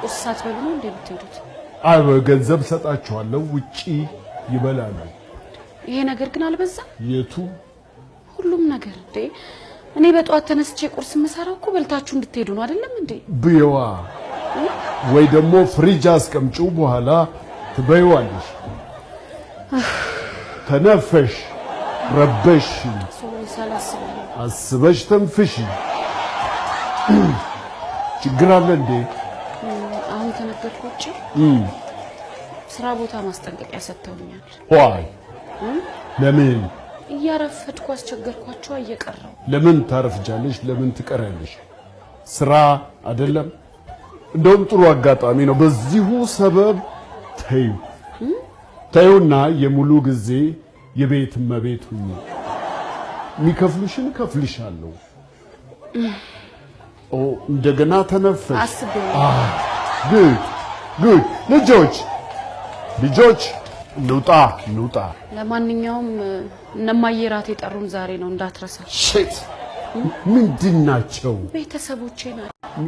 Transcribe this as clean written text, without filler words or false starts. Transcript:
ቁርስ ሳትበሉ ነው እንዴ የምትሄዱት? አይ ገንዘብ ሰጣችኋለሁ ውጪ ይበላሉ። ይሄ ነገር ግን አልበዛም? የቱ ሁሉም ነገር እንዴ እኔ በጧት ተነስቼ ቁርስ መሰራው እኮ በልታችሁ እንድትሄዱ ነው አይደለም እንዴ? ብየዋ ወይ ደግሞ ፍሪጅ አስቀምጪው በኋላ ትበይዋለሽ። ተነፈሽ ረበሽ ሶሪ ሳላስበው አስበሽ ተንፍሽ። ችግር አለ እንዴ? አሁን ተነገርኩት ስራ ቦታ ማስጠንቀቂያ ሰጥተውኛል። ዋይ ለምን እያረፈድኩ አስቸገርኳቸው እየቀረው? ለምን ታረፍጃለሽ? ለምን ትቀራለሽ? ስራ አይደለም? እንደውም ጥሩ አጋጣሚ ነው። በዚሁ ሰበብ ተይውና የሙሉ ጊዜ የቤት እመቤት ሁኚ። የሚከፍሉሽን ከፍልሻለሁ። እንደገና ተነፈሽ። አስቤው ጉድ ልጆች እንውጣ። ለማንኛውም እነማየራት የጠሩን ዛሬ ነው እንዳትረሳ። ምንድን ናቸው? ቤተሰቦቼ ናቸው።